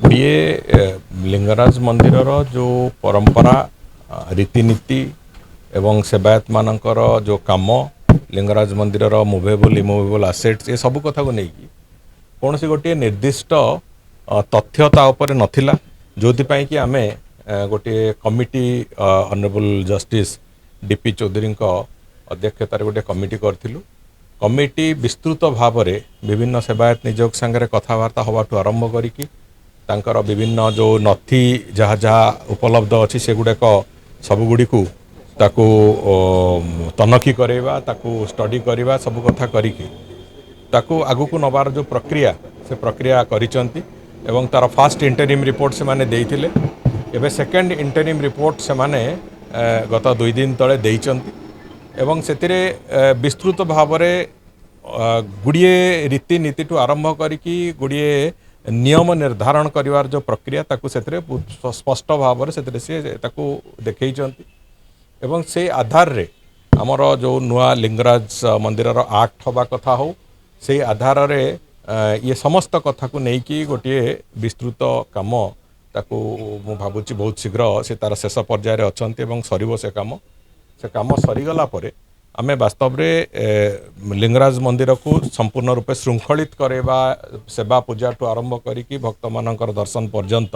गोटे लिंगराज मंदिर जो परंपरा रीतिनीति एवं सेवायत मानकर जो काम लिंगराज मंदिर मुवेबल इमुवेबल आसेट्स ये सब कथा को लेकिन कौन सी गोटे निर्दिष्ट तथ्यता उपर नथिला जोथिपाई कि आमे गोटे committee honourable justice DP Chaudhary अध्यक्षतार गोटे कमिटी करथिलु। कमिटी विस्तृत भाव में विभिन्न सेवायत निजोग संगे कथबार्ता हवाठू आरंभ करिकी तांकर विभिन्न जो नथी जहाँ जहाँ उपलब्ध अच्छी से गुड़ाक सबुगुड़ी ताकू तनखी करवा ताकू स्टडी करवा सब कथा करिकी ताकू आगुक नबार जो प्रक्रिया से प्रक्रिया करिसंती एवं तार फास्ट इंटरिम रिपोर्ट से माने देइथिले। एबे सेकेंड इंटरिम रिपोर्ट से माने गत 2 दिन तले देइचंती एवं सेतिरे विस्तृत भाव में गुड़िए रीतिनीति ठू आरंभ करिकी गुड़िए नियम निर्धारण करिवार जो प्रक्रिया ताकू सेतिरे स्पष्ट भाव में सेतिरे से ताकू देखैचंती एवं से आधार रे आमर जो नुआ लिंगराज मंदिर आक्ट हवा कथा हो से आधार रे ये समस्त कथा को लेकिन गोटे विस्तृत काम ताकू मु भावुची बहुत शीघ्र से तार शेष पर्यायर अच्छी सर से काम सरीगला आमे वास्तव रे लिंगराज मंदिर को संपूर्ण रूपे श्रृंखलित करवा सेवा पूजा ठू आरंभ करिकी भक्त मानकर दर्शन पर्यंत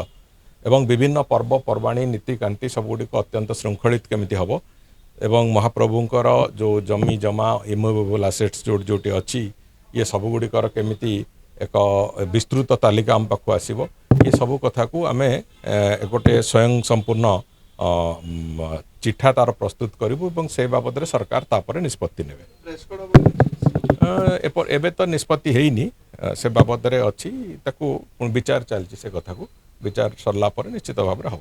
एवं विभिन्न पर्व पर्वाणी नीतिकांति सबुड़ी अत्यंत श्रृंखलित केमिति हबो एवं महाप्रभुंकर जो जमी जमा इमुवेबल आसेट्स जोटी अच्छी ये सबुगुड़िकर केमिति एक विस्तृत तालिका आम पाखु आसीबो ये सब कथा को आमे गोटे स्वयं संपूर्ण चिठा तार प्रस्तुत करूँ और से बाबद में सरकार तापर निष्पत्ति नेबे एबे तो निष्पत्ति हैनी से बाबद में अच्छी ताकू विचार चलती से कथा को विचार सरला पर निश्चित भाव में हम।